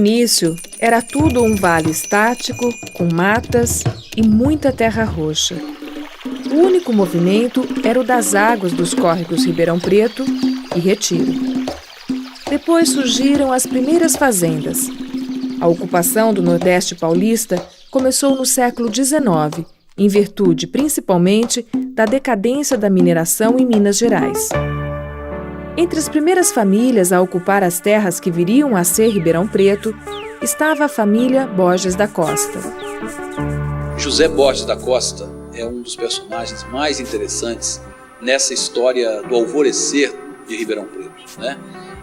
início, era tudo um vale estático, com matas e muita terra roxa. O único movimento era o das águas dos córregos Ribeirão Preto e Retiro. Depois surgiram as primeiras fazendas. A ocupação do Nordeste paulista começou no século XIX, em virtude, principalmente, da decadência da mineração em Minas Gerais. Entre as primeiras famílias a ocupar as terras que viriam a ser Ribeirão Preto, estava a família Borges da Costa. José Borges da Costa é um dos personagens mais interessantes nessa história do alvorecer de Ribeirão Preto, né?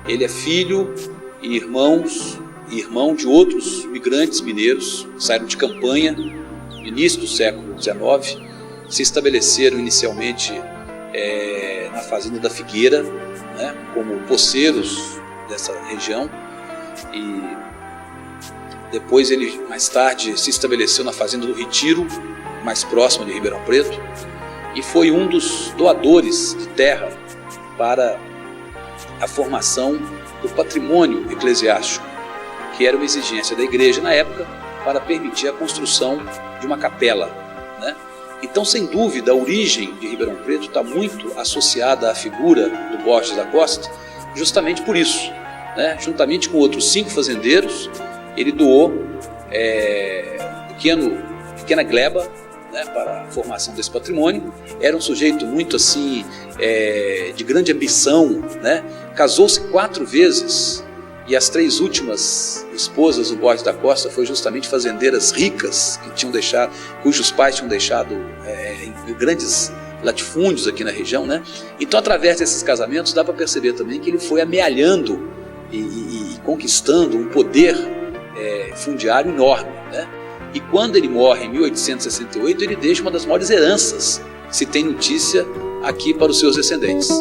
Ele é filho e irmão de outros migrantes mineiros que saíram de campanha no início do século XIX, se estabeleceram inicialmente na fazenda da Figueira, né, como poceiros dessa região, e depois ele mais tarde se estabeleceu na fazenda do Retiro, mais próxima de Ribeirão Preto, e foi um dos doadores de terra para a formação do patrimônio eclesiástico, que era uma exigência da igreja na época para permitir a construção de uma capela, né? Então, sem dúvida, a origem de Ribeirão Preto está muito associada à figura do Borges da Costa, justamente por isso, né? Juntamente com outros 5 fazendeiros, ele doou pequena gleba, né, para a formação desse patrimônio. Era um sujeito muito assim, de grande ambição, né? Casou-se 4 vezes e as 3 últimas esposas do Borges da Costa foram justamente fazendeiras ricas cujos pais tinham deixado em grandes latifúndios aqui na região, né? Então, através desses casamentos, dá para perceber também que ele foi amealhando e conquistando um poder fundiário enorme, né? E quando ele morre em 1868, ele deixa uma das maiores heranças que se tem notícia aqui para os seus descendentes.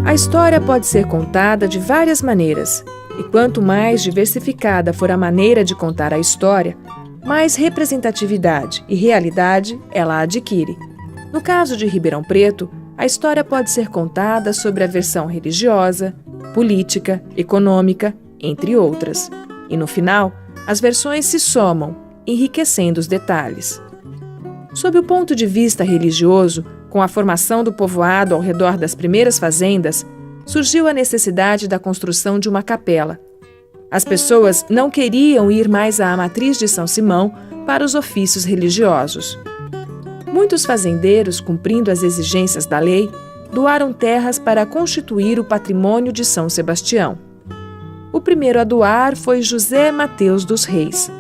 A história pode ser contada de várias maneiras, e quanto mais diversificada for a maneira de contar a história, mais representatividade e realidade ela adquire. No caso de Ribeirão Preto, a história pode ser contada sobre a versão religiosa, política, econômica, entre outras. E no final, as versões se somam, enriquecendo os detalhes. Sob o ponto de vista religioso, com a formação do povoado ao redor das primeiras fazendas, surgiu a necessidade da construção de uma capela. As pessoas não queriam ir mais à matriz de São Simão para os ofícios religiosos. Muitos fazendeiros, cumprindo as exigências da lei, doaram terras para constituir o patrimônio de São Sebastião. O primeiro a doar foi José Mateus dos Reis.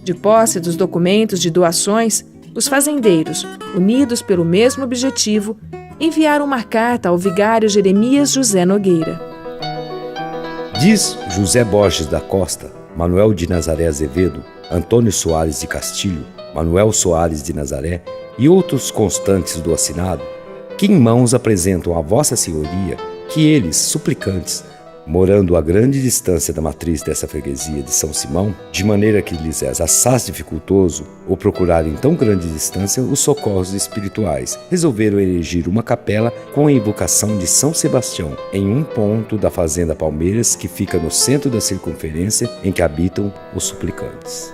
De posse dos documentos de doações, os fazendeiros, unidos pelo mesmo objetivo, enviaram uma carta ao vigário Jeremias José Nogueira. Diz José Borges da Costa, Manuel de Nazaré Azevedo, Antônio Soares de Castilho, Manuel Soares de Nazaré e outros constantes do assinado, que em mãos apresentam a Vossa Senhoria que eles, suplicantes, morando a grande distância da matriz dessa freguesia de São Simão, de maneira que lhes é assaz dificultoso ou procurar em tão grande distância os socorros espirituais, resolveram erigir uma capela com a invocação de São Sebastião, em um ponto da fazenda Palmeiras que fica no centro da circunferência em que habitam os suplicantes.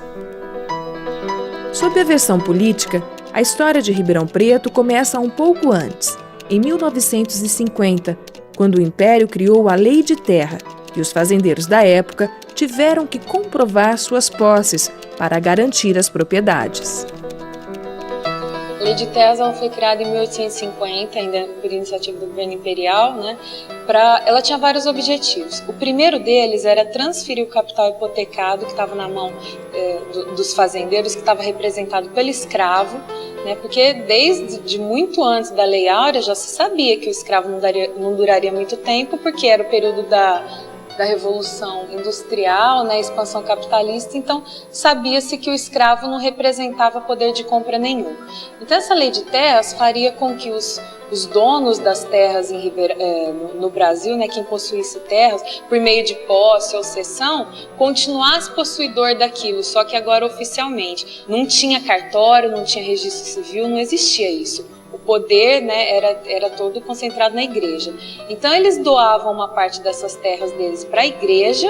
Sob a versão política, a história de Ribeirão Preto começa um pouco antes, em 1950, quando o Império criou a Lei de Terra e os fazendeiros da época tiveram que comprovar suas posses para garantir as propriedades. A Lei de Terras ela foi criada em 1850, ainda por iniciativa do governo imperial, né? Ela tinha vários objetivos. O primeiro deles era transferir o capital hipotecado que estava na mão dos fazendeiros, que estava representado pelo escravo, né? Porque desde muito antes da Lei Áurea já se sabia que o escravo não duraria muito tempo, porque era o período da Revolução Industrial, né, expansão capitalista, então sabia-se que o escravo não representava poder de compra nenhum. Então essa lei de terras faria com que os donos das terras no Brasil, né, quem possuísse terras, por meio de posse ou cessão, continuasse possuidor daquilo, só que agora oficialmente. Não tinha cartório, não tinha registro civil, não existia isso. O poder, né, era todo concentrado na igreja. Então eles doavam uma parte dessas terras deles para a igreja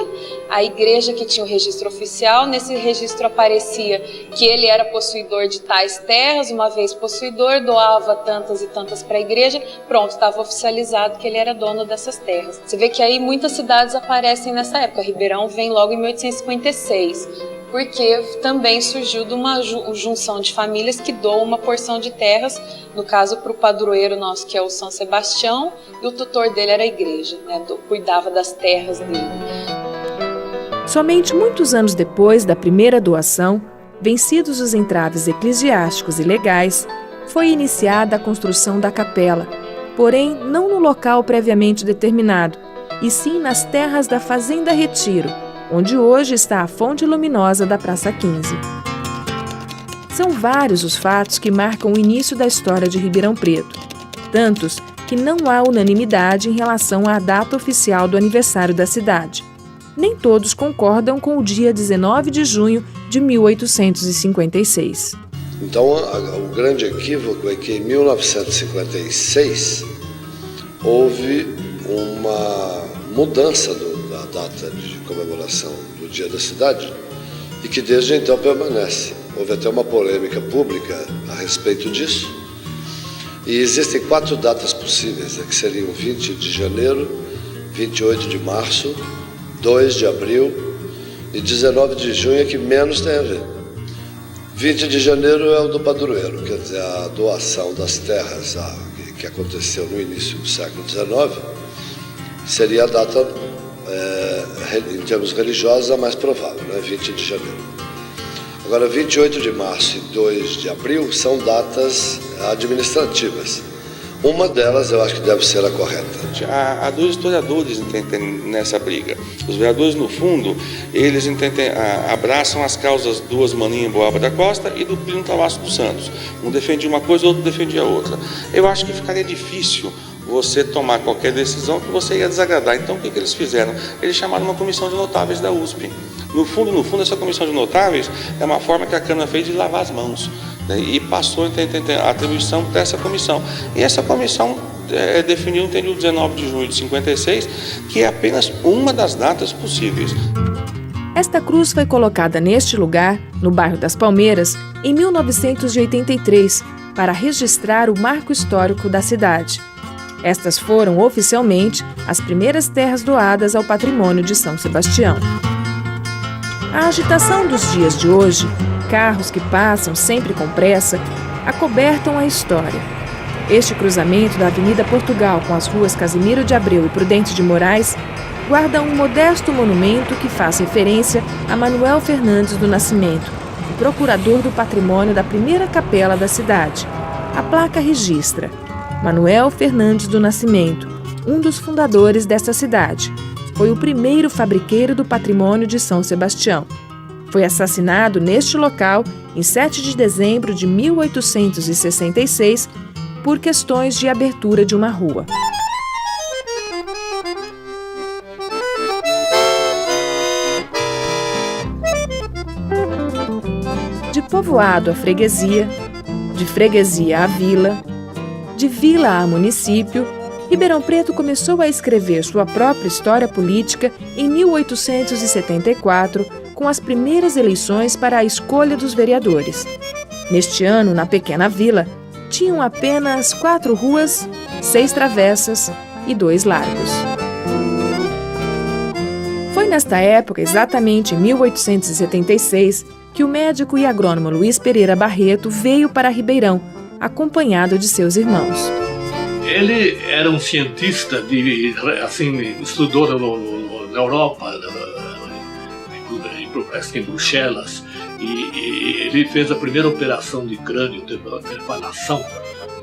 que tinha o registro oficial. Nesse registro aparecia que ele era possuidor de tais terras, uma vez possuidor, doava tantas e tantas para a igreja, pronto, estava oficializado que ele era dono dessas terras. Você vê que aí muitas cidades aparecem nessa época. Ribeirão vem logo em 1856, porque também surgiu de uma junção de famílias que doam uma porção de terras, no caso para o padroeiro nosso, que é o São Sebastião, e o tutor dele era a igreja, né, cuidava das terras dele. Somente muitos anos depois da primeira doação, vencidos os entraves eclesiásticos e legais, foi iniciada a construção da capela, porém não no local previamente determinado, e sim nas terras da Fazenda Retiro, onde hoje está a fonte luminosa da Praça 15. São vários os fatos que marcam o início da história de Ribeirão Preto, tantos que não há unanimidade em relação à data oficial do aniversário da cidade. Nem todos concordam com o dia 19 de junho de 1856. Então, o grande equívoco é que em 1956 houve uma mudança da data de comemoração do Dia da Cidade e que desde então permanece. Houve até uma polêmica pública a respeito disso. E existem 4 datas possíveis, que seriam 20 de janeiro, 28 de março, 2 de abril e 19 de junho, que menos tem a ver. 20 de janeiro é o do padroeiro, quer dizer, a doação das terras que aconteceu no início do século XIX, seria a data, em termos religiosos, a mais provável, né? 20 de janeiro. Agora, 28 de março e 2 de abril são datas administrativas. Uma delas eu acho que deve ser a correta. Há 2 historiadores nessa briga. Os vereadores, no fundo, eles abraçam as causas do Osmaninho Boaba da Costa e do Plínio Travasso dos Santos. Um defendia uma coisa, o outro defendia a outra. Eu acho que ficaria difícil você tomar qualquer decisão que você ia desagradar. Então, o que eles fizeram? Eles chamaram uma comissão de notáveis da USP. No fundo, essa comissão de notáveis é uma forma que a Câmara fez de lavar as mãos, né? E passou a atribuição dessa comissão. E essa comissão definiu o 19 de junho de 56, que é apenas uma das datas possíveis. Esta cruz foi colocada neste lugar, no bairro das Palmeiras, em 1983, para registrar o marco histórico da cidade. Estas foram, oficialmente, as primeiras terras doadas ao patrimônio de São Sebastião. A agitação dos dias de hoje, carros que passam sempre com pressa, acobertam a história. Este cruzamento da Avenida Portugal com as ruas Casimiro de Abreu e Prudente de Moraes guarda um modesto monumento que faz referência a Manuel Fernandes do Nascimento, o procurador do patrimônio da primeira capela da cidade. A placa registra: Manuel Fernandes do Nascimento, um dos fundadores desta cidade. Foi o primeiro fabriqueiro do patrimônio de São Sebastião. Foi assassinado neste local em 7 de dezembro de 1866 por questões de abertura de uma rua. De povoado a freguesia, de freguesia à vila, de vila a município, Ribeirão Preto começou a escrever sua própria história política em 1874, com as primeiras eleições para a escolha dos vereadores. Neste ano, na pequena vila, tinham apenas 4 ruas, 6 travessas e 2 largos. Foi nesta época, exatamente em 1876, que o médico e agrônomo Luiz Pereira Barreto veio para Ribeirão, acompanhado de seus irmãos. Ele era um cientista, estudou na Europa, em Bruxelas, e ele fez a primeira operação de crânio, trepanação.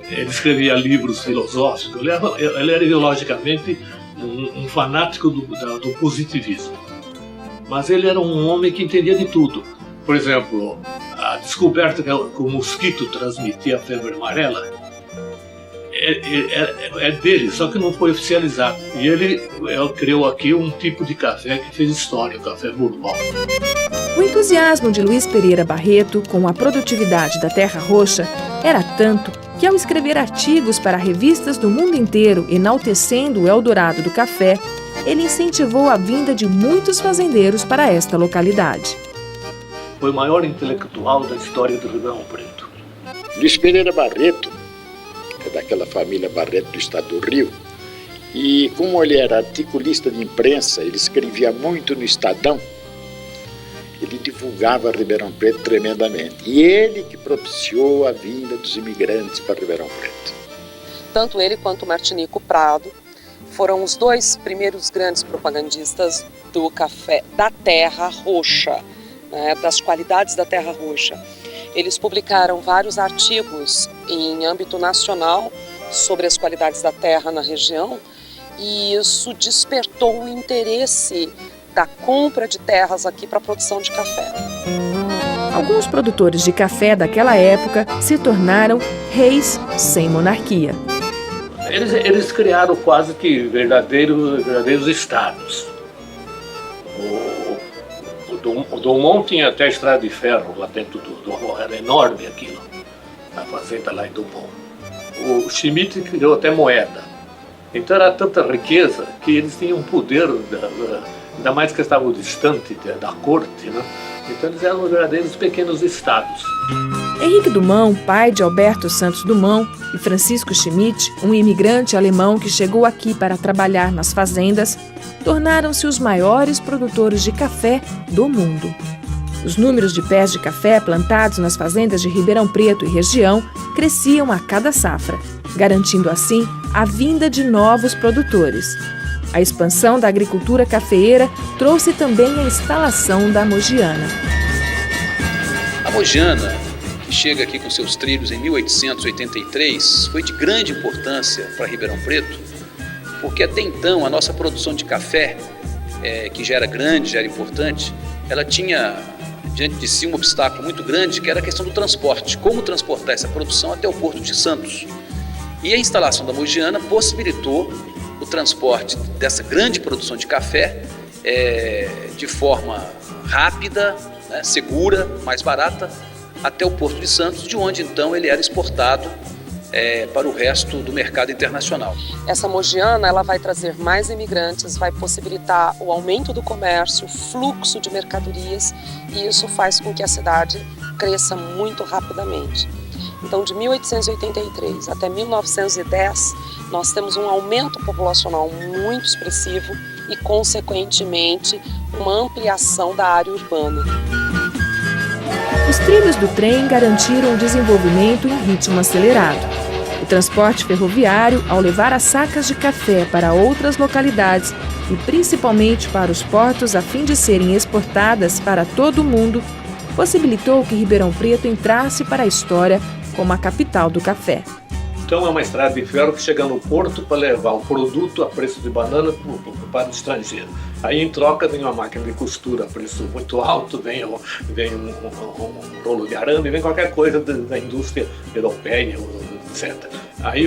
Ele escrevia livros filosóficos. Ele era ideologicamente um fanático do positivismo. Mas ele era um homem que entendia de tudo. Por exemplo, a descoberta que o mosquito transmitia a febre amarela é dele, só que não foi oficializado. E ele criou aqui um tipo de café que fez história, o café Bourbon. O entusiasmo de Luiz Pereira Barreto com a produtividade da terra roxa era tanto que ao escrever artigos para revistas do mundo inteiro enaltecendo o Eldorado do café, ele incentivou a vinda de muitos fazendeiros para esta localidade. Foi o maior intelectual da história do Ribeirão Preto. Luiz Pereira Barreto, é daquela família Barreto do estado do Rio, e como ele era articulista de imprensa, ele escrevia muito no Estadão, ele divulgava Ribeirão Preto tremendamente. E ele que propiciou a vinda dos imigrantes para Ribeirão Preto. Tanto ele quanto o Martinico Prado foram os dois primeiros grandes propagandistas do café da terra roxa, né, das qualidades da terra roxa. Eles publicaram vários artigos em âmbito nacional sobre as qualidades da terra na região, e isso despertou o interesse da compra de terras aqui para a produção de café. Alguns produtores de café daquela época se tornaram reis sem monarquia. Eles criaram quase que verdadeiros estados. O Dumont tinha até estrada de ferro lá dentro era enorme aquilo, a fazenda lá em Dumont. O Schmidt criou até moeda. Então era tanta riqueza que eles tinham poder, ainda mais que estavam distante da corte, né? Então eles eram verdadeiros pequenos estados. Henrique Dumont, pai de Alberto Santos Dumont, e Francisco Schmidt, um imigrante alemão que chegou aqui para trabalhar nas fazendas, tornaram-se os maiores produtores de café do mundo. Os números de pés de café plantados nas fazendas de Ribeirão Preto e região cresciam a cada safra, garantindo assim a vinda de novos produtores. A expansão da agricultura cafeeira trouxe também a instalação da Mogiana. A Mogiana, que chega aqui com seus trilhos em 1883, foi de grande importância para Ribeirão Preto, porque até então a nossa produção de café, que já era grande, já era importante, ela tinha diante de si um obstáculo muito grande, que era a questão do transporte. Como transportar essa produção até o Porto de Santos? E a instalação da Mogiana possibilitou o transporte dessa grande produção de café de forma rápida, né, segura, mais barata, até o Porto de Santos, de onde então ele era exportado para o resto do mercado internacional. Essa Mogiana ela vai trazer mais imigrantes, vai possibilitar o aumento do comércio, o fluxo de mercadorias, e isso faz com que a cidade cresça muito rapidamente. Então, de 1883 até 1910, nós temos um aumento populacional muito expressivo e, consequentemente, uma ampliação da área urbana. Os trilhos do trem garantiram o desenvolvimento em ritmo acelerado. O transporte ferroviário, ao levar as sacas de café para outras localidades e principalmente para os portos a fim de serem exportadas para todo o mundo, possibilitou que Ribeirão Preto entrasse para a história como a capital do café. Então é uma estrada de ferro que chega no porto para levar o produto a preço de banana para o estrangeiro. Aí em troca vem uma máquina de costura a preço muito alto, vem um rolo de arame, vem qualquer coisa da indústria europeia, etc. Aí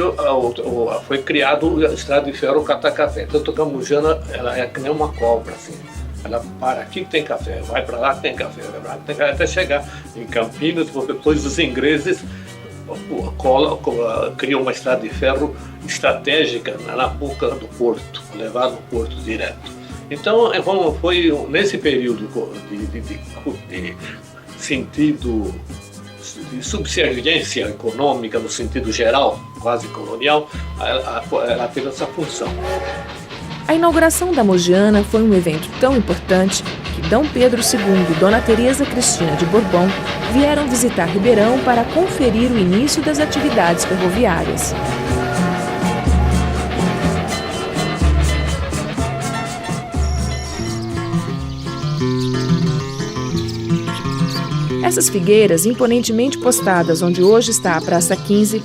foi criado a estrada de ferro cata-café. Tanto que a Mogiana ela é que nem uma cobra, assim. Ela para aqui que tem café, vai para lá que tem café, vai para lá que tem café, até chegar em Campinas. Depois os ingleses criou uma estrada de ferro estratégica na boca do porto, levar no porto direto. Então foi nesse período de sentido de subserviência econômica no sentido geral, quase colonial, ela teve essa função. A inauguração da Mogiana foi um evento tão importante que D. Pedro II e Dona Teresa Cristina de Bourbon vieram visitar Ribeirão para conferir o início das atividades ferroviárias. Essas figueiras, imponentemente postadas onde hoje está a Praça 15,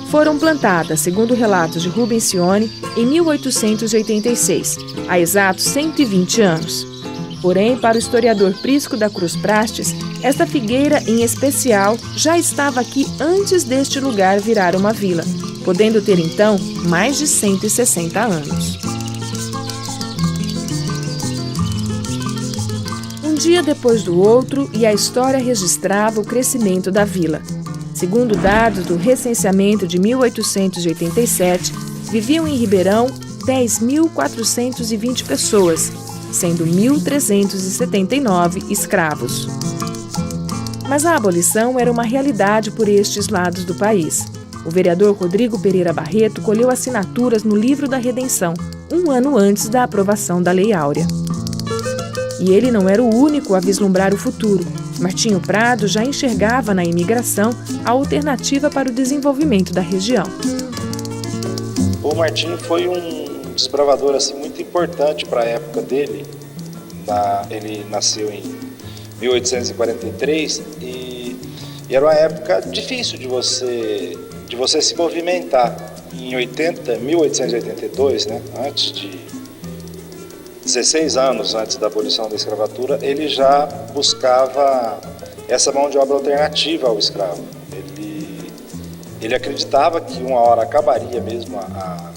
foram plantadas, segundo relatos de Rubens Cioni, em 1886, há exatos 120 anos. Porém, para o historiador Prisco da Cruz Prates, esta figueira, em especial, já estava aqui antes deste lugar virar uma vila, podendo ter, então, mais de 160 anos. Um dia depois do outro, e a história registrava o crescimento da vila. Segundo dados do recenseamento de 1887, viviam em Ribeirão 10.420 pessoas, sendo 1.379 escravos. Mas a abolição era uma realidade por estes lados do país. O vereador Rodrigo Pereira Barreto colheu assinaturas no Livro da Redenção, um ano antes da aprovação da Lei Áurea. E ele não era o único a vislumbrar o futuro. Martinho Prado já enxergava na imigração a alternativa para o desenvolvimento da região. O Martinho foi um desbravador assim, muito importante para a época dele. Ele nasceu em 1843 e era uma época difícil de você se movimentar. Em 1882, né, 16 anos antes da abolição da escravatura, ele já buscava essa mão de obra alternativa ao escravo. Ele acreditava que uma hora acabaria mesmo a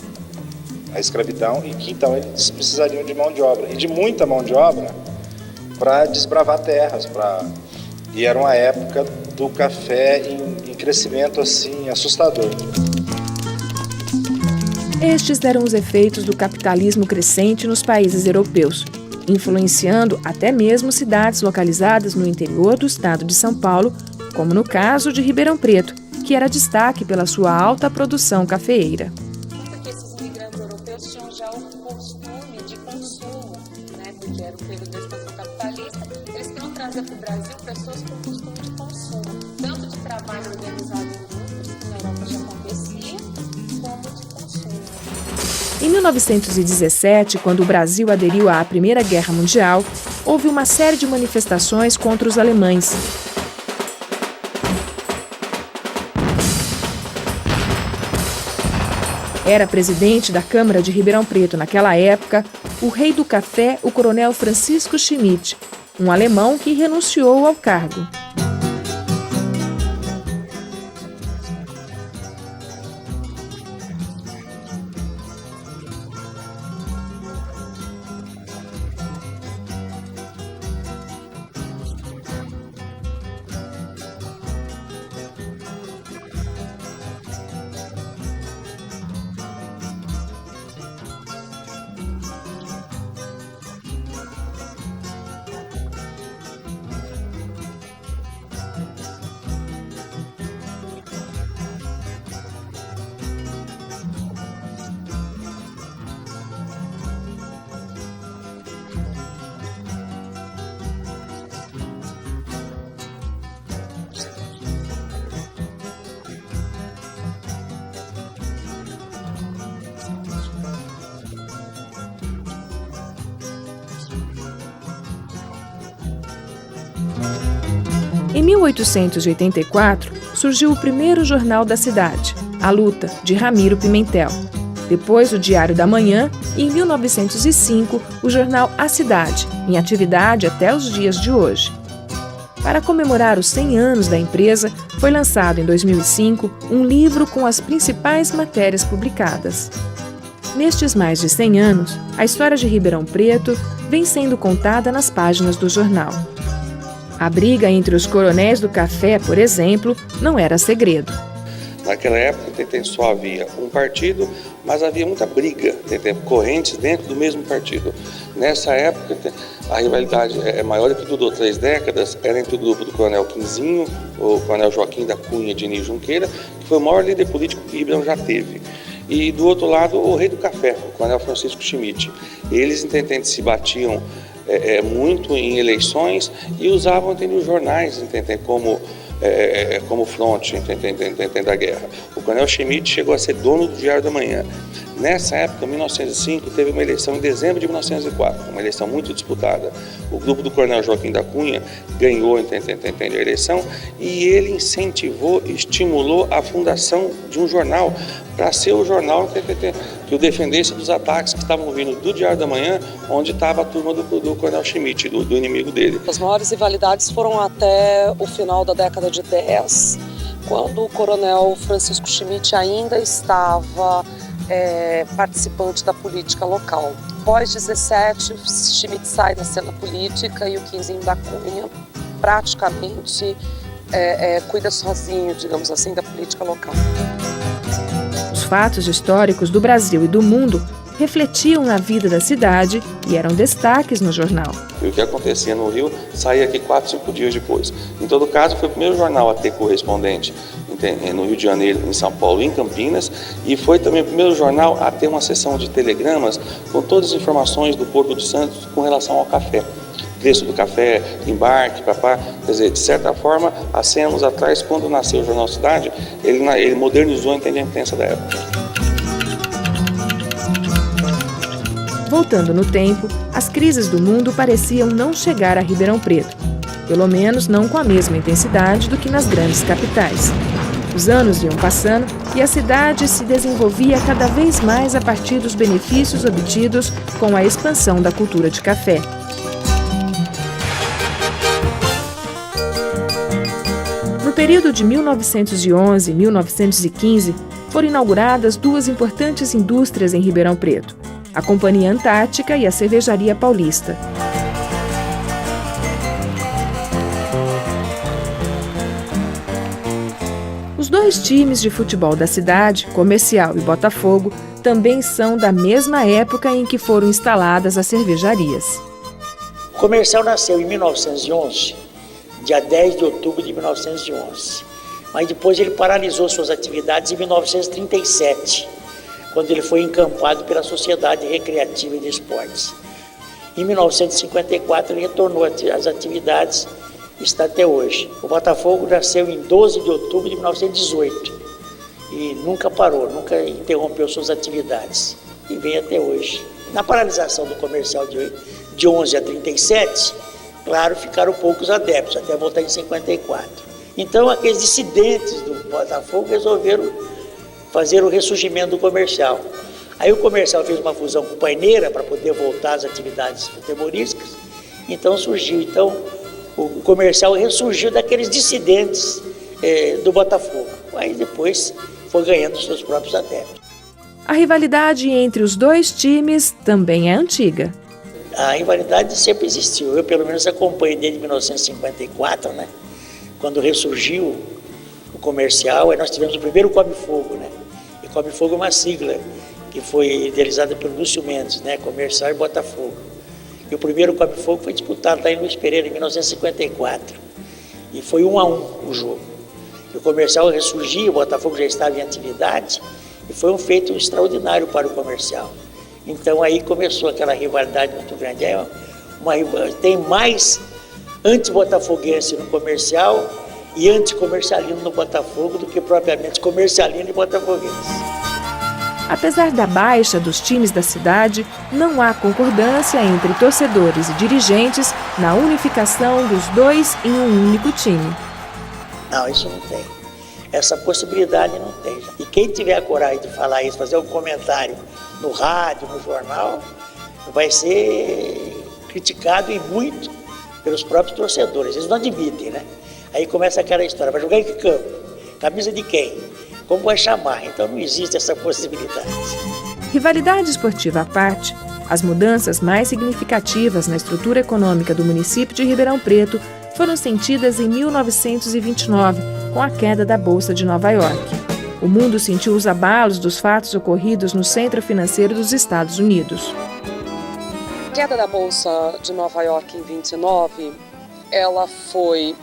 escravidão e que então eles precisariam de mão de obra, e de muita mão de obra, para desbravar terras. E era uma época do café em crescimento assim assustador. Estes eram os efeitos do capitalismo crescente nos países europeus, influenciando até mesmo cidades localizadas no interior do estado de São Paulo, como no caso de Ribeirão Preto, que era destaque pela sua alta produção cafeeira. Porque esses imigrantes europeus tinham já o costume de consumo, né? Porque era o período da expansão capitalista, eles queriam trazer para o Brasil pessoas com costume de consumo, tanto de trabalho organizado em grupos, que na Europa já acontecia, como de consumo. Em 1917, quando o Brasil aderiu à Primeira Guerra Mundial, houve uma série de manifestações contra os alemães. Era presidente da Câmara de Ribeirão Preto naquela época o rei do café, o coronel Francisco Schmidt, um alemão que renunciou ao cargo. Em 1884, surgiu o primeiro jornal da cidade, A Luta, de Ramiro Pimentel. Depois, o Diário da Manhã e, em 1905, o jornal A Cidade, em atividade até os dias de hoje. Para comemorar os 100 anos da empresa, foi lançado em 2005 um livro com as principais matérias publicadas. Nestes mais de 100 anos, a história de Ribeirão Preto vem sendo contada nas páginas do jornal. A briga entre os coronéis do café, por exemplo, não era segredo. Naquela época só havia um partido, mas havia muita briga, correntes dentro do mesmo partido. Nessa época, a rivalidade é maior que durou 3 décadas, era entre o grupo do coronel Quinzinho, o coronel Joaquim da Cunha de Nil Junqueira, que foi o maior líder político que Ribeirão já teve. E do outro lado, o rei do café, o coronel Francisco Schmidt. Eles se batiam muito em eleições e usavam os jornais como fronte da guerra. O coronel Schmidt chegou a ser dono do Diário da Manhã. Nessa época, em 1905, teve uma eleição em dezembro de 1904, uma eleição muito disputada. O grupo do coronel Joaquim da Cunha ganhou a eleição e ele incentivou e estimulou a fundação de um jornal para ser o jornal que o defendesse dos ataques que estavam vindo do Diário da Manhã, onde estava a turma do coronel Schmidt, do inimigo dele. As maiores rivalidades foram até o final da década de 10, quando o coronel Francisco Schmidt ainda estava participante da política local. Após 17, Schmidt sai da cena política e o Quinzinho da Cunha praticamente cuida sozinho, digamos assim, da política local. Os fatos históricos do Brasil e do mundo refletiam na vida da cidade e eram destaques no jornal. E o que acontecia no Rio saía aqui 4, 5 dias depois. Em todo caso, foi o primeiro jornal a ter correspondente no Rio de Janeiro, em São Paulo e em Campinas, e foi também o primeiro jornal a ter uma seção de telegramas com todas as informações do Porto de Santos com relação ao café. Preço do café, embarque, papá. Quer dizer, de certa forma, há 100 anos atrás, quando nasceu o Jornal Cidade, ele modernizou a imprensa da época. Voltando no tempo, as crises do mundo pareciam não chegar a Ribeirão Preto, pelo menos não com a mesma intensidade do que nas grandes capitais. Os anos iam passando e a cidade se desenvolvia cada vez mais a partir dos benefícios obtidos com a expansão da cultura de café. No período de 1911 e 1915, foram inauguradas duas importantes indústrias em Ribeirão Preto: a Companhia Antártica e a Cervejaria Paulista. Os dois times de futebol da cidade, Comercial e Botafogo, também são da mesma época em que foram instaladas as cervejarias. O Comercial nasceu em 1911, dia 10 de outubro de 1911. Mas depois ele paralisou suas atividades em 1937. Quando ele foi encampado pela Sociedade Recreativa e de Esportes. Em 1954, ele retornou às atividades e está até hoje. O Botafogo nasceu em 12 de outubro de 1918 e nunca parou, nunca interrompeu suas atividades e vem até hoje. Na paralisação do Comercial de 11 a 37, claro, ficaram poucos adeptos, até voltar em 54. Então, aqueles dissidentes do Botafogo resolveram fazer o ressurgimento do Comercial. Aí o Comercial fez uma fusão com o Paineira para poder voltar às atividades futebolistas. Então surgiu, o Comercial ressurgiu daqueles dissidentes do Botafogo. Aí depois foi ganhando seus próprios adeptos. A rivalidade entre os dois times também é antiga. A rivalidade sempre existiu. Eu pelo menos acompanhei desde 1954, né? Quando ressurgiu o Comercial, aí nós tivemos o primeiro Come Fogo, né? E Come Fogo é uma sigla que foi idealizada pelo Lúcio Mendes, né? Comercial e Botafogo. E o primeiro Come Fogo foi disputado lá em Luiz Pereira, em 1954. E foi 1-1 o jogo. E o Comercial ressurgiu, o Botafogo já estava em atividade, e foi um feito extraordinário para o Comercial. Então aí começou aquela rivalidade muito grande. Tem mais anti-botafoguense no Comercial e anticomercialino no Botafogo do que propriamente comercialino e botafoguense. Apesar da baixa dos times da cidade, não há concordância entre torcedores e dirigentes na unificação dos dois em um único time. Não, isso não tem. Essa possibilidade não tem. E quem tiver a coragem de falar isso, fazer um comentário no rádio, no jornal, vai ser criticado e muito pelos próprios torcedores. Eles não admitem, né? Aí começa aquela história, vai jogar em que campo? Camisa de quem? Como vai chamar? Então não existe essa possibilidade. Rivalidade esportiva à parte, as mudanças mais significativas na estrutura econômica do município de Ribeirão Preto foram sentidas em 1929, com a queda da Bolsa de Nova York. O mundo sentiu os abalos dos fatos ocorridos no centro financeiro dos Estados Unidos. A queda da Bolsa de Nova York em 29, ela foi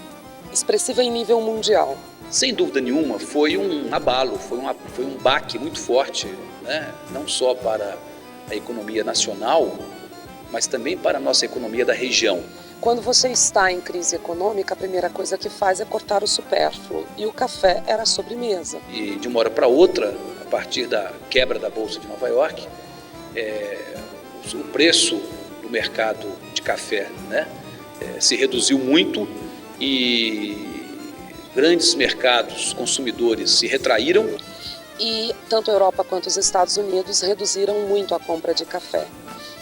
expressiva em nível mundial. Sem dúvida nenhuma, foi um abalo, foi um baque muito forte, né? Não só para a economia nacional, mas também para a nossa economia da região. Quando você está em crise econômica, a primeira coisa que faz é cortar o supérfluo, e o café era a sobremesa. E de uma hora para outra, a partir da quebra da Bolsa de Nova York, o preço do mercado de café, né, se reduziu muito e grandes mercados consumidores se retraíram. E tanto a Europa quanto os Estados Unidos reduziram muito a compra de café.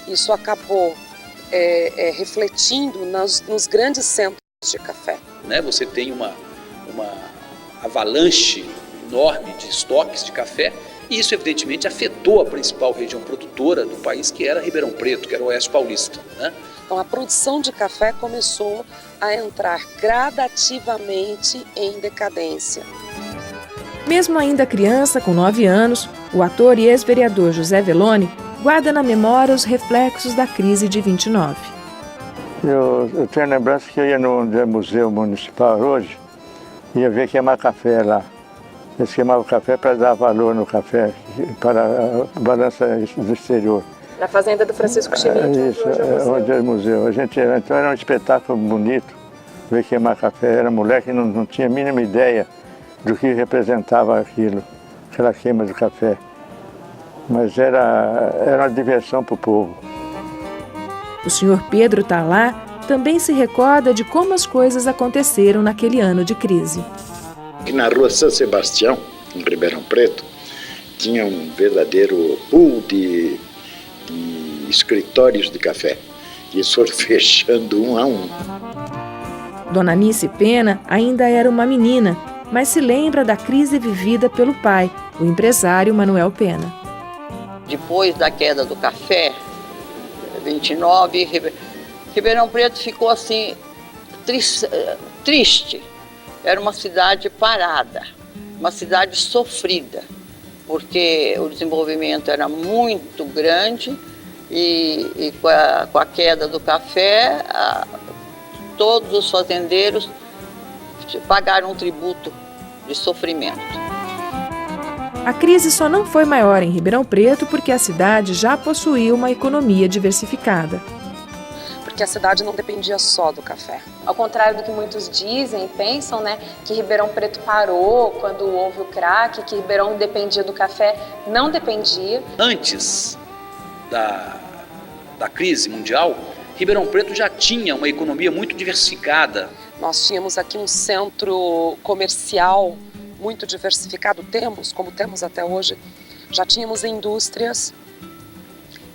Isso acabou refletindo nos grandes centros de café. Né, você tem uma avalanche enorme de estoques de café e isso evidentemente afetou a principal região produtora do país, que era Ribeirão Preto, que era o Oeste Paulista, né? Então a produção de café começou a entrar gradativamente em decadência. Mesmo ainda criança, com 9 anos, o ator e ex-vereador José Velloni guarda na memória os reflexos da crise de 29. Eu tenho lembrança que eu ia no Museu Municipal hoje, ia ver queimar café lá. Eles queimavam o café para dar valor no café, para a balança do exterior. Na fazenda do Francisco Schmidt. Isso, onde é o museu. Então era um espetáculo bonito, ver queimar café. Era moleque e não tinha a mínima ideia do que representava aquilo, aquela queima do café. Mas era uma diversão para o povo. O senhor Pedro Talá também se recorda de como as coisas aconteceram naquele ano de crise. Aqui na rua São Sebastião, em Ribeirão Preto, tinha um verdadeiro pool de escritórios de café. E eles foram fechando um a um. Dona Anice Pena ainda era uma menina, mas se lembra da crise vivida pelo pai, o empresário Manuel Pena. Depois da queda do café, 29, Ribeirão Preto ficou assim, triste. Era uma cidade parada, uma cidade sofrida, porque o desenvolvimento era muito grande e com a queda do café, todos os fazendeiros pagaram um tributo de sofrimento. A crise só não foi maior em Ribeirão Preto porque a cidade já possuía uma economia diversificada. Porque a cidade não dependia só do café. Ao contrário do que muitos dizem e pensam, né, que Ribeirão Preto parou quando houve o crack, que Ribeirão dependia do café, não dependia. Antes da crise mundial, Ribeirão Preto já tinha uma economia muito diversificada. Nós tínhamos aqui um centro comercial muito diversificado, como temos até hoje. Já tínhamos indústrias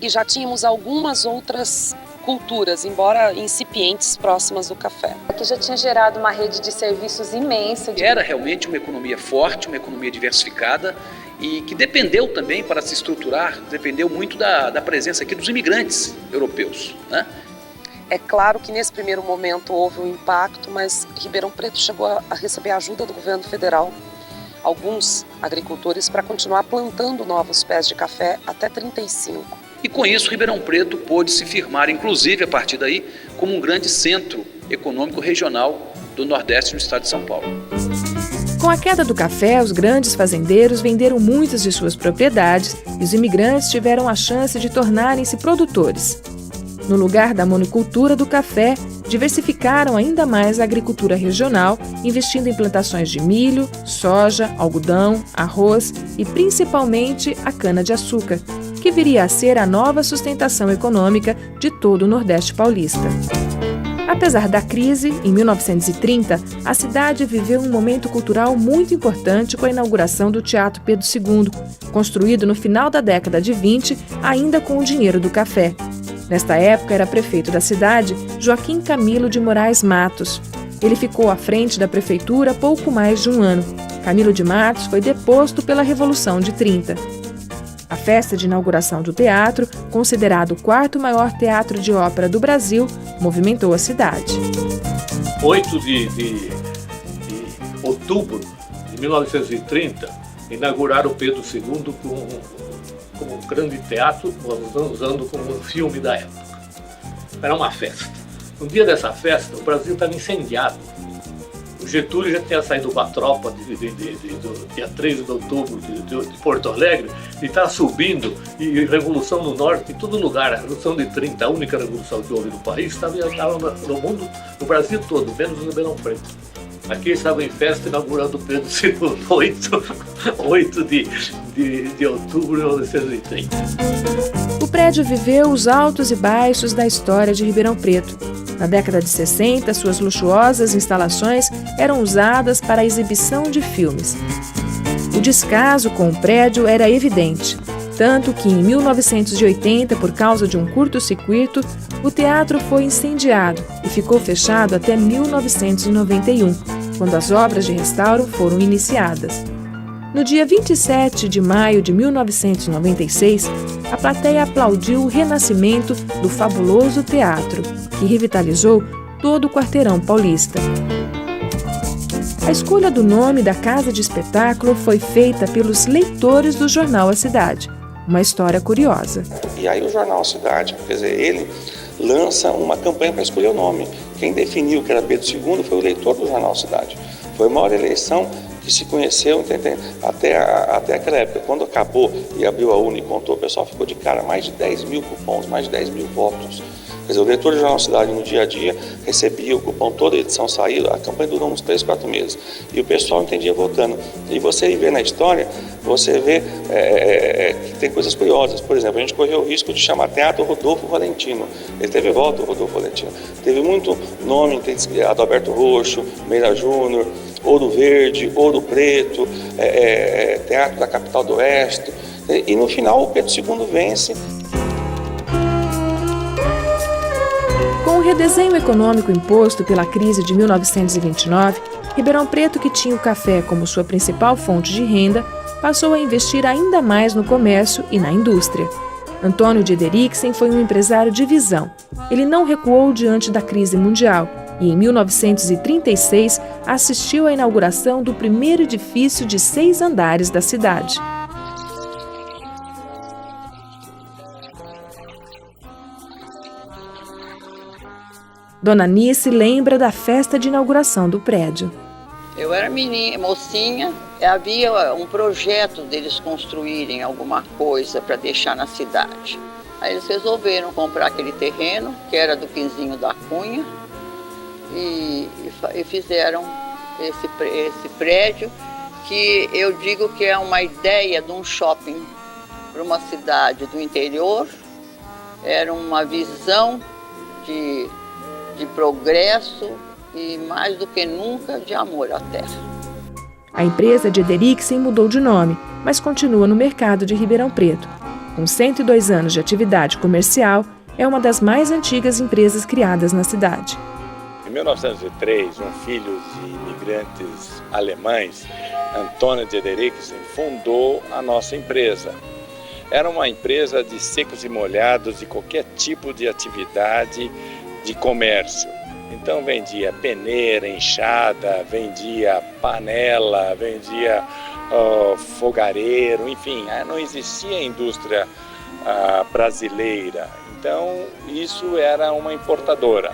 e já tínhamos algumas outras culturas, embora incipientes, próximas do café. Aqui já tinha gerado uma rede de serviços imensa. Era realmente uma economia forte, uma economia diversificada e que dependeu também, para se estruturar, dependeu muito da presença aqui dos imigrantes europeus, né? É claro que nesse primeiro momento houve um impacto, mas Ribeirão Preto chegou a receber a ajuda do governo federal, alguns agricultores, para continuar plantando novos pés de café até 35. E com isso, Ribeirão Preto pôde se firmar, inclusive a partir daí, como um grande centro econômico regional do Nordeste do estado de São Paulo. Com a queda do café, os grandes fazendeiros venderam muitas de suas propriedades e os imigrantes tiveram a chance de tornarem-se produtores. No lugar da monocultura do café, diversificaram ainda mais a agricultura regional, investindo em plantações de milho, soja, algodão, arroz e principalmente a cana-de-açúcar, que viria a ser a nova sustentação econômica de todo o Nordeste paulista. Apesar da crise, em 1930, a cidade viveu um momento cultural muito importante com a inauguração do Teatro Pedro II, construído no final da década de 20, ainda com o dinheiro do café. Nesta época, era prefeito da cidade Joaquim Camilo de Moraes Matos. Ele ficou à frente da prefeitura pouco mais de um ano. Camilo de Matos foi deposto pela Revolução de 30. A festa de inauguração do teatro, considerado o 4º maior teatro de ópera do Brasil, movimentou a cidade. 8 de outubro de 1930, inauguraram o Pedro II com um grande teatro, usando como um filme da época. Era uma festa. No dia dessa festa, o Brasil estava incendiado. O Getúlio já tinha saído com a tropa do dia 13 de outubro de Porto Alegre e estava subindo, e Revolução no Norte, em todo lugar. A Revolução de 30, a única revolução que houve no país, estava no mundo, no Brasil todo, menos no Ribeirão Preto. Aqui estavam em festa inaugurando o Pedro II, 8 de outubro de 1930. O prédio viveu os altos e baixos da história de Ribeirão Preto. Na década de 60, suas luxuosas instalações eram usadas para a exibição de filmes. O descaso com o prédio era evidente, tanto que em 1980, por causa de um curto-circuito, o teatro foi incendiado e ficou fechado até 1991, quando as obras de restauro foram iniciadas. No dia 27 de maio de 1996, a plateia aplaudiu o renascimento do fabuloso teatro, que revitalizou todo o quarteirão paulista. A escolha do nome da casa de espetáculo foi feita pelos leitores do jornal A Cidade. Uma história curiosa. E aí o jornal A Cidade, quer dizer, ele lança uma campanha para escolher o nome. Quem definiu que era Pedro II foi o leitor do jornal A Cidade. Foi a maior eleição que se conheceu até aquela época. Quando acabou e abriu a urna e contou, o pessoal ficou de cara, mais de 10 mil cupons, mais de 10 mil votos. Quer dizer, o leitor do Jornal A Cidade no dia a dia recebia o cupom, toda a edição saía, a campanha durou uns 3, 4 meses. E o pessoal entendia votando. E você vê na história, você vê que tem coisas curiosas. Por exemplo, a gente correu o risco de chamar Teatro Rodolfo Valentino. Ele teve volta, o Rodolfo Valentino. Teve muito nome, Adalberto Roxo, Meira Júnior, Ouro Verde, Ouro Preto, Teatro da Capital do Oeste. E no final o Pedro II vence. Com o redesenho econômico imposto pela crise de 1929, Ribeirão Preto, que tinha o café como sua principal fonte de renda, passou a investir ainda mais no comércio e na indústria. Antônio de Ederiksen foi um empresário de visão. Ele não recuou diante da crise mundial e, em 1936, assistiu à inauguração do primeiro edifício de 6 andares da cidade. Dona Nice lembra da festa de inauguração do prédio. Eu era mocinha, havia um projeto deles construírem alguma coisa para deixar na cidade. Aí eles resolveram comprar aquele terreno, que era do Quinzinho da Cunha, e fizeram esse prédio, que eu digo que é uma ideia de um shopping para uma cidade do interior. Era uma visão de progresso e, mais do que nunca, de amor à terra. A empresa de Ederiksen mudou de nome, mas continua no mercado de Ribeirão Preto. Com 102 anos de atividade comercial, é uma das mais antigas empresas criadas na cidade. Em 1903, um filho de imigrantes alemães, Antônio de Ederiksen, fundou a nossa empresa. Era uma empresa de secos e molhados, de qualquer tipo de atividade de comércio. Então vendia peneira, enxada, vendia panela, vendia fogareiro, enfim, não existia indústria brasileira. Então isso era uma importadora.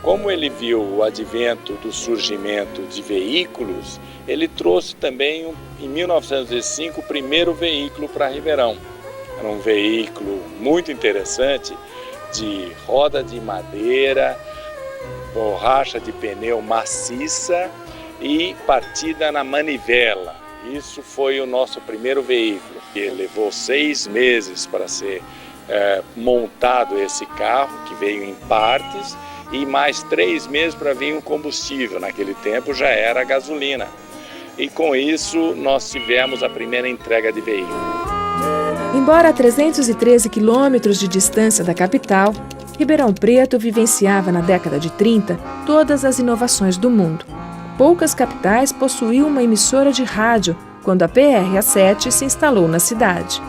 Como ele viu o advento do surgimento de veículos, ele trouxe também, em 1905, o primeiro veículo para Ribeirão. Era um veículo muito interessante, de roda de madeira, borracha de pneu maciça e partida na manivela. Isso foi o nosso primeiro veículo, que levou 6 meses para ser montado esse carro, que veio em partes, e mais 3 meses para vir um combustível. Naquele tempo já era a gasolina. E com isso nós tivemos a primeira entrega de veículo. Embora a 313 quilômetros de distância da capital, Ribeirão Preto vivenciava na década de 30 todas as inovações do mundo. Poucas capitais possuíam uma emissora de rádio quando a PRA7 se instalou na cidade.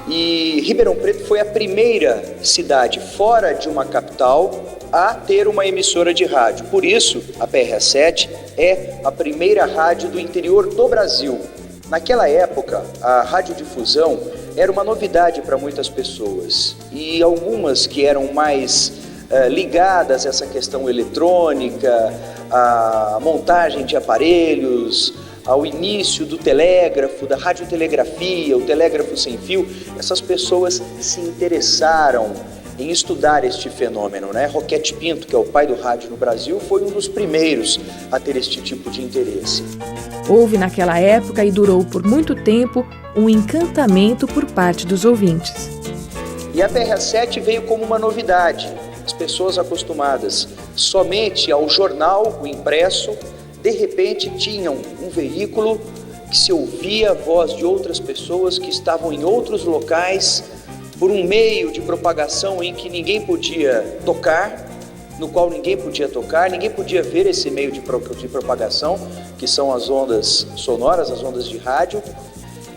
E Ribeirão Preto foi a primeira cidade fora de uma capital a ter uma emissora de rádio. Por isso, a PRA7 é a primeira rádio do interior do Brasil. Naquela época, a radiodifusão era uma novidade para muitas pessoas, e algumas que eram mais ligadas a essa questão eletrônica, à montagem de aparelhos, ao início do telégrafo, da radiotelegrafia, o telégrafo sem fio, essas pessoas se interessaram em estudar este fenômeno, né? Roquete Pinto, que é o pai do rádio no Brasil, foi um dos primeiros a ter este tipo de interesse. Houve naquela época, e durou por muito tempo, um encantamento por parte dos ouvintes. E a PRA7 veio como uma novidade. As pessoas acostumadas somente ao jornal, o impresso, de repente tinham um veículo que se ouvia a voz de outras pessoas que estavam em outros locais, por um meio de propagação em que ninguém podia tocar, no qual ninguém podia tocar, ninguém podia ver esse meio de propagação, que são as ondas sonoras, as ondas de rádio,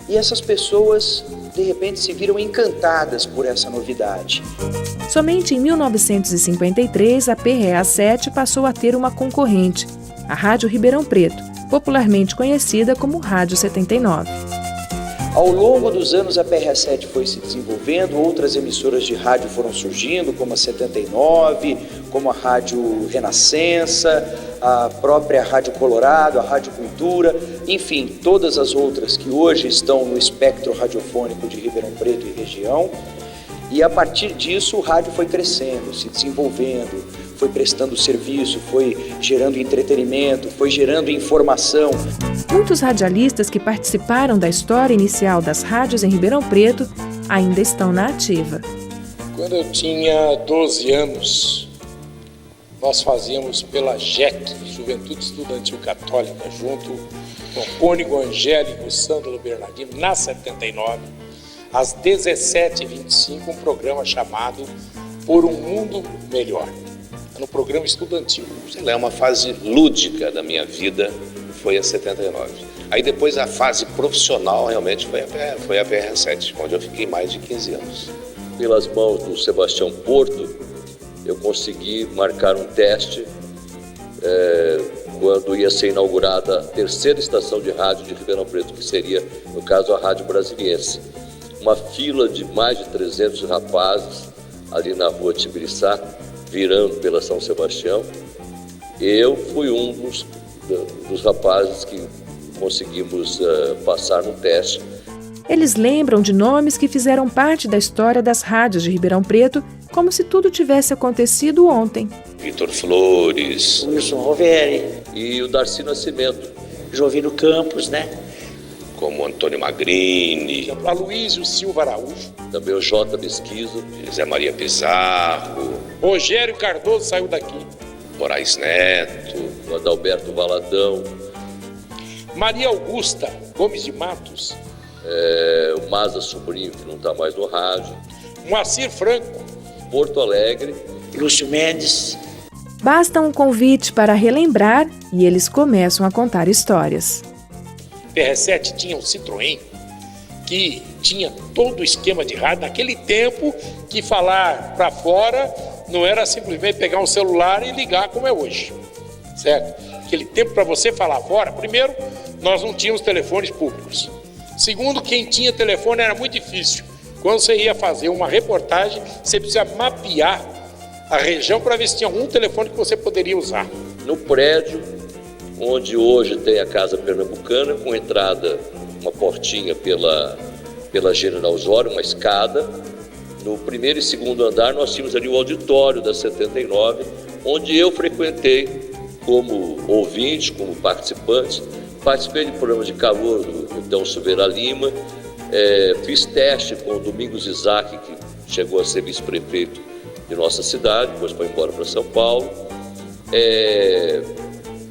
e essas pessoas, de repente, se viram encantadas por essa novidade. Somente em 1953, a PRA7 passou a ter uma concorrente, a Rádio Ribeirão Preto, popularmente conhecida como Rádio 79. Ao longo dos anos, a PRA7 foi se desenvolvendo, outras emissoras de rádio foram surgindo, como a 79, como a Rádio Renascença, a própria Rádio Colorado, a Rádio Cultura, enfim, todas as outras que hoje estão no espectro radiofônico de Ribeirão Preto e região. E a partir disso o rádio foi crescendo, se desenvolvendo, foi prestando serviço, foi gerando entretenimento, foi gerando informação. Muitos radialistas que participaram da história inicial das rádios em Ribeirão Preto ainda estão na ativa. Quando eu tinha 12 anos, nós fazíamos pela JEC, Juventude Estudantil Católica, junto com Cônigo Angélico, Sândalo Bernardino, na 79, às 17h25, um programa chamado Por um Mundo Melhor, no programa estudantil. É uma fase lúdica da minha vida, foi a 79. Aí depois a fase profissional realmente foi a PRA7, onde eu fiquei mais de 15 anos. Pelas mãos do Sebastião Porto, eu consegui marcar um teste quando ia ser inaugurada a terceira estação de rádio de Ribeirão Preto, que seria, no caso, a Rádio Brasiliense. Uma fila de mais de 300 rapazes ali na rua Tibiriçá, virando pela São Sebastião. Eu fui um dos rapazes que conseguimos passar no teste. Eles lembram de nomes que fizeram parte da história das rádios de Ribeirão Preto, como se tudo tivesse acontecido ontem. Vitor Flores, Wilson Roveri e o Darcy Nascimento. Jovino Campos, né? Como Antônio Magrini, Aloysio Silva Araújo, também o J. Besquizo, José Maria Pizarro, Rogério Cardoso saiu daqui, Moraes Neto, o Adalberto Valadão, Maria Augusta Gomes de Matos, o Maza Sobrinho, que não está mais no rádio, Moacir Franco, Porto Alegre, Lúcio Mendes. Basta um convite para relembrar e eles começam a contar histórias. PRA7 tinha um Citroën que tinha todo o esquema de rádio naquele tempo, que falar para fora não era simplesmente pegar um celular e ligar como é hoje, certo? Aquele tempo para você falar fora, primeiro, nós não tínhamos telefones públicos. Segundo, quem tinha telefone era muito difícil. Quando você ia fazer uma reportagem, você precisa mapear a região para ver se tinha algum telefone que você poderia usar. No prédio, onde hoje tem a Casa Pernambucana, com entrada, uma portinha pela General Osório, uma escada. No primeiro e segundo andar nós tínhamos ali o auditório da 79, onde eu frequentei como ouvinte, como participante. Participei de programas de calor do então Silveira Lima, fiz teste com o Domingos Isaac, que chegou a ser vice-prefeito de nossa cidade, depois foi embora para São Paulo.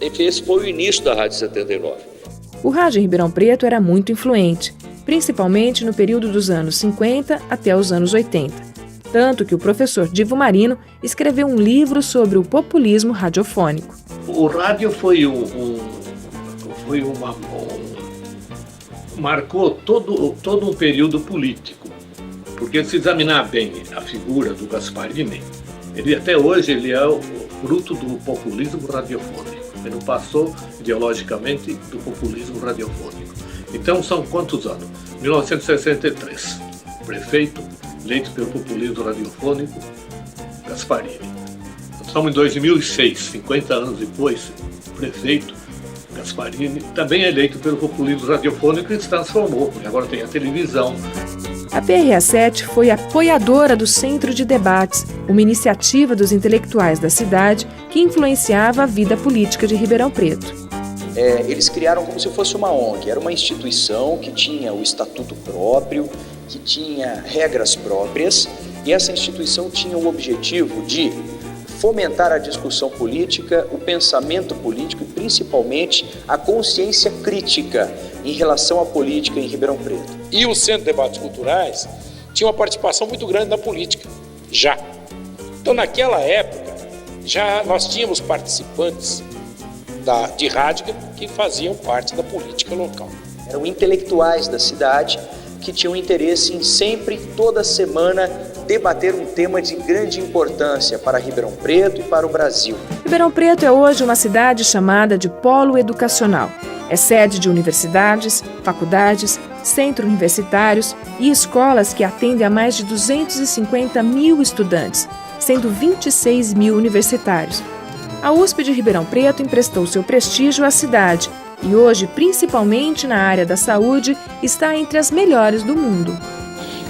Enfim, esse foi o início da Rádio 79. O rádio em Ribeirão Preto era muito influente, principalmente no período dos anos 50 até os anos 80. Tanto que o professor Divo Marino escreveu um livro sobre o populismo radiofônico. O rádio marcou todo um período político, porque se examinar bem a figura do Gasparini, até hoje ele é o fruto do populismo radiofônico. Ele não passou ideologicamente do populismo radiofônico. Então são quantos anos? 1963, prefeito eleito pelo populismo radiofônico, Gasparini. Estamos em 2006, 50 anos depois, prefeito Gasparini, também eleito pelo populismo radiofônico, e se transformou, porque agora tem a televisão. A PRA7 foi apoiadora do Centro de Debates, uma iniciativa dos intelectuais da cidade que influenciava a vida política de Ribeirão Preto. Eles criaram como se fosse uma ONG, era uma instituição que tinha o estatuto próprio, que tinha regras próprias, e essa instituição tinha o objetivo de fomentar a discussão política, o pensamento político e principalmente a consciência crítica em relação à política em Ribeirão Preto. E o Centro de Debates Culturais tinha uma participação muito grande na política, já. Então naquela época já nós tínhamos participantes de rádio que faziam parte da política local. Eram intelectuais da cidade que tinham interesse em sempre, toda semana, debater um tema de grande importância para Ribeirão Preto e para o Brasil. Ribeirão Preto é hoje uma cidade chamada de polo educacional. É sede de universidades, faculdades, centros universitários e escolas que atendem a mais de 250 mil estudantes, sendo 26 mil universitários. A USP de Ribeirão Preto emprestou seu prestígio à cidade e hoje, principalmente na área da saúde, está entre as melhores do mundo.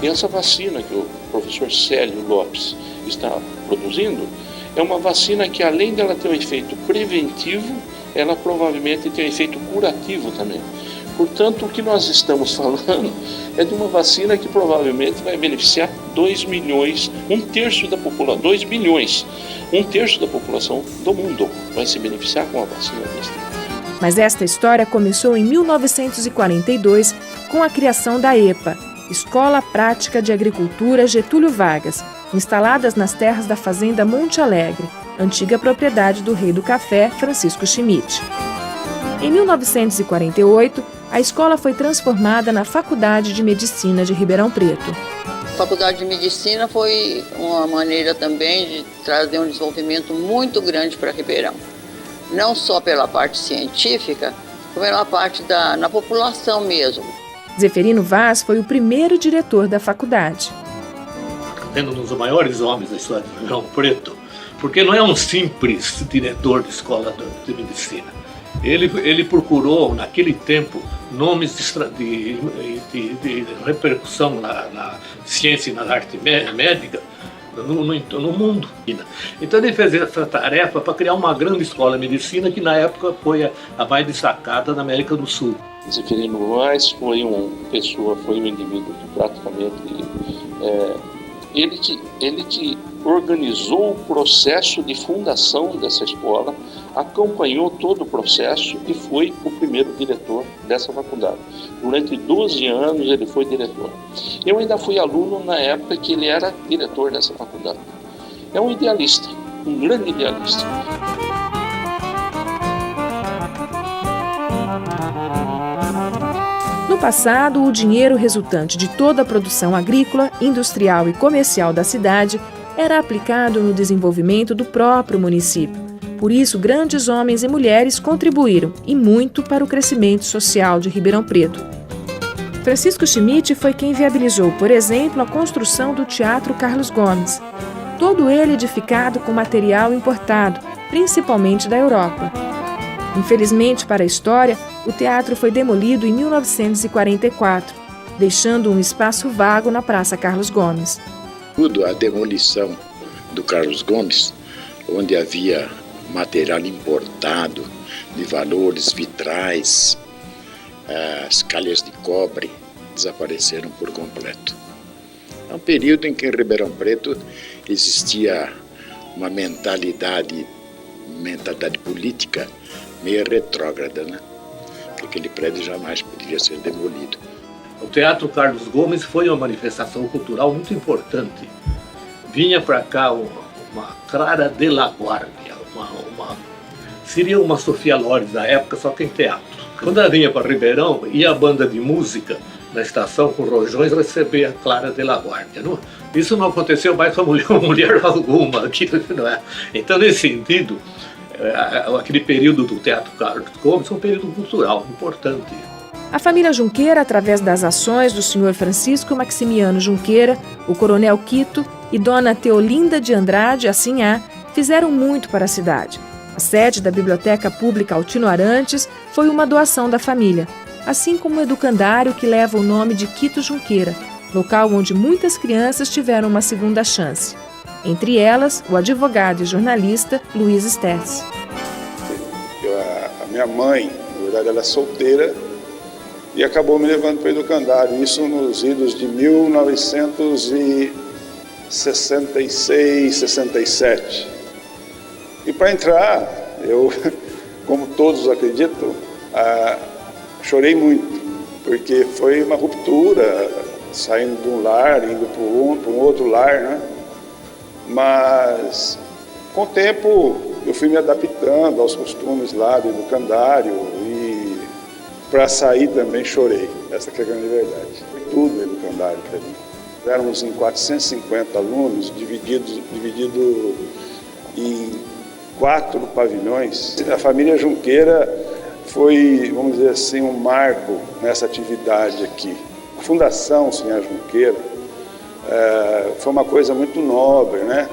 E essa vacina que o professor Célio Lopes está produzindo é uma vacina que, além dela ter um efeito preventivo, ela provavelmente tem um efeito curativo também. Portanto, o que nós estamos falando é de uma vacina que provavelmente vai beneficiar 2 milhões, 1/3 da população, 2 bilhões, 1/3 da população do mundo vai se beneficiar com a vacina desse tipo. Mas esta história começou em 1942 com a criação da EPA, Escola Prática de Agricultura Getúlio Vargas, instaladas nas terras da fazenda Monte Alegre, antiga propriedade do rei do café, Francisco Schmidt. Em 1948, a escola foi transformada na Faculdade de Medicina de Ribeirão Preto. A Faculdade de Medicina foi uma maneira também de trazer um desenvolvimento muito grande para Ribeirão. Não só pela parte científica, como pela parte na população mesmo. Zeferino Vaz foi o primeiro diretor da faculdade. Sendo um dos maiores homens da história de Ribeirão Preto, porque não é um simples diretor de escola de medicina. Ele procurou, naquele tempo, nomes de repercussão na ciência e na arte médica no mundo. Então ele fez essa tarefa para criar uma grande escola de medicina que na época foi a mais destacada na América do Sul. Zeferino Vaz foi um indivíduo que praticamente ele que organizou o processo de fundação dessa escola, acompanhou todo o processo e foi o primeiro diretor dessa faculdade. Durante 12 anos ele foi diretor. Eu ainda fui aluno na época que ele era diretor dessa faculdade. É um idealista, um grande idealista. No passado, o dinheiro resultante de toda a produção agrícola, industrial e comercial da cidade era aplicado no desenvolvimento do próprio município. Por isso, grandes homens e mulheres contribuíram, e muito, para o crescimento social de Ribeirão Preto. Francisco Schmidt foi quem viabilizou, por exemplo, a construção do Teatro Carlos Gomes. Todo ele edificado com material importado, principalmente da Europa. Infelizmente para a história, o teatro foi demolido em 1944, deixando um espaço vago na Praça Carlos Gomes. A demolição do Carlos Gomes, onde havia material importado de valores vitrais, as calhas de cobre desapareceram por completo. É um período em que em Ribeirão Preto existia uma mentalidade política meio retrógrada, né? Que aquele prédio jamais poderia ser demolido. O Teatro Carlos Gomes foi uma manifestação cultural muito importante. Vinha para cá uma Clara de la Guardia, seria uma Sofia Loren da época, só que em teatro. Quando ela vinha para Ribeirão, ia a banda de música na estação com rojões receber a Clara de la Guardia. Não? Isso não aconteceu mais com mulher alguma aqui, não é? Então, nesse sentido, aquele período do Teatro Carlos Gomes é um período cultural importante. A família Junqueira, através das ações do senhor Francisco Maximiano Junqueira, o coronel Quito e dona Teolinda de Andrade, assim fizeram muito para a cidade. A sede da Biblioteca Pública Altino Arantes foi uma doação da família, assim como o educandário que leva o nome de Quito Junqueira, local onde muitas crianças tiveram uma segunda chance. Entre elas, o advogado e jornalista Luiz Sters. A minha mãe, na verdade, ela é solteira e acabou me levando para o educandário, isso nos idos de 1966, 67. E para entrar, eu, como todos acreditam, chorei muito, porque foi uma ruptura, saindo de um lar, indo para um outro lar, né? Mas Com o tempo, eu fui me adaptando aos costumes lá do educandário e para sair também chorei. Essa que é a grande verdade. Foi tudo educandário para mim. Éramos em 450 alunos, dividido em 4 pavilhões. A família Junqueira foi, vamos dizer assim, um marco nessa atividade aqui. A Fundação Sinhá Junqueira foi uma coisa muito nobre, né?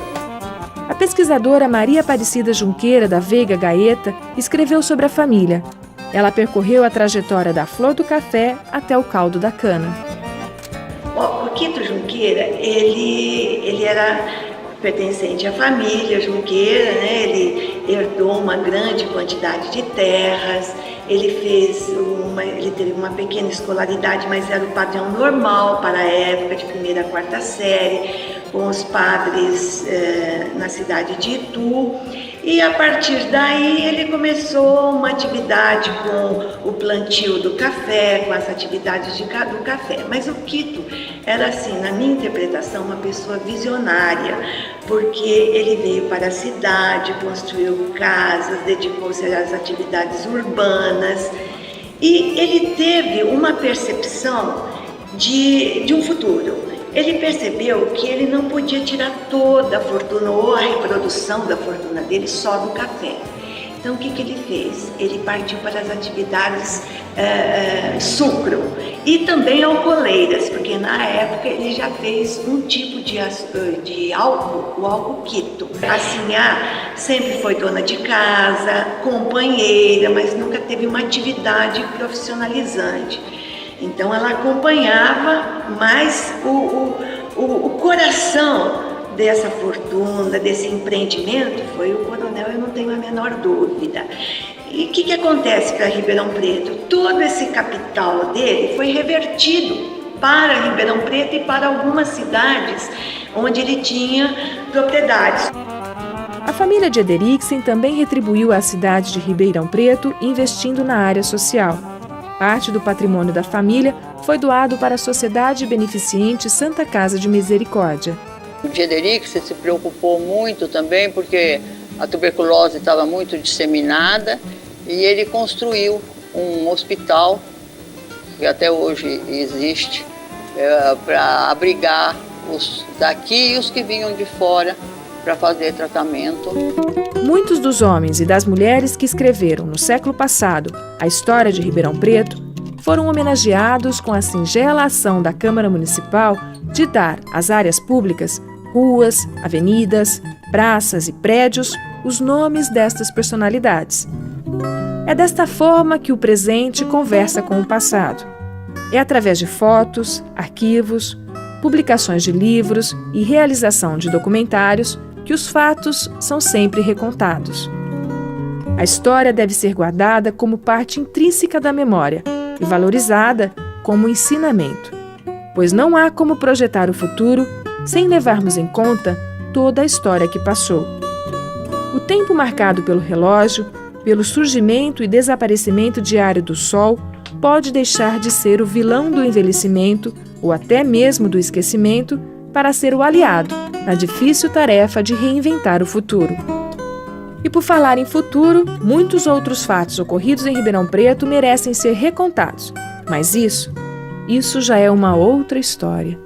A pesquisadora Maria Aparecida Junqueira da Veiga Gaeta escreveu sobre a família. Ela percorreu a trajetória da flor do café até o caldo da cana. O Quito Junqueira, ele era pertencente à família Junqueira, né? Ele herdou uma grande quantidade de terras, ele teve uma pequena escolaridade, mas era o padrão normal para a época, de 1ª a 4ª série, com os padres na cidade de Itu. E a partir daí ele começou uma atividade com o plantio do café, com as atividades do café. Mas o Quito era, assim, na minha interpretação, uma pessoa visionária, porque ele veio para a cidade, construiu casas, dedicou-se às atividades urbanas e ele teve uma percepção de um futuro. Ele percebeu que ele não podia tirar toda a fortuna ou a reprodução da fortuna dele só do café. Então, o que ele fez? Ele partiu para as atividades sucro e também alcooleiras, porque na época ele já fez um tipo de álcool, o álcool Quito. A Sinhá sempre foi dona de casa, companheira, mas nunca teve uma atividade profissionalizante. Então ela acompanhava, mas o coração dessa fortuna, desse empreendimento, foi o coronel, eu não tenho a menor dúvida. E o que acontece para Ribeirão Preto? Todo esse capital dele foi revertido para Ribeirão Preto e para algumas cidades onde ele tinha propriedades. A família de Ederiksen também retribuiu à cidade de Ribeirão Preto investindo na área social. Parte do patrimônio da família foi doado para a Sociedade Beneficente Santa Casa de Misericórdia. O Ederiksen se preocupou muito também porque a tuberculose estava muito disseminada e ele construiu um hospital que até hoje existe para abrigar os daqui e os que vinham de fora para fazer tratamento. Muitos dos homens e das mulheres que escreveram no século passado a história de Ribeirão Preto foram homenageados com a singela ação da Câmara Municipal de dar às áreas públicas, ruas, avenidas, praças e prédios, os nomes destas personalidades. É desta forma que o presente conversa com o passado. É através de fotos, arquivos, publicações de livros e realização de documentários que os fatos são sempre recontados. A história deve ser guardada como parte intrínseca da memória e valorizada como ensinamento, pois não há como projetar o futuro sem levarmos em conta toda a história que passou. O tempo marcado pelo relógio, pelo surgimento e desaparecimento diário do Sol, pode deixar de ser o vilão do envelhecimento ou até mesmo do esquecimento para ser o aliado na difícil tarefa de reinventar o futuro. E por falar em futuro, muitos outros fatos ocorridos em Ribeirão Preto merecem ser recontados, mas isso já é uma outra história.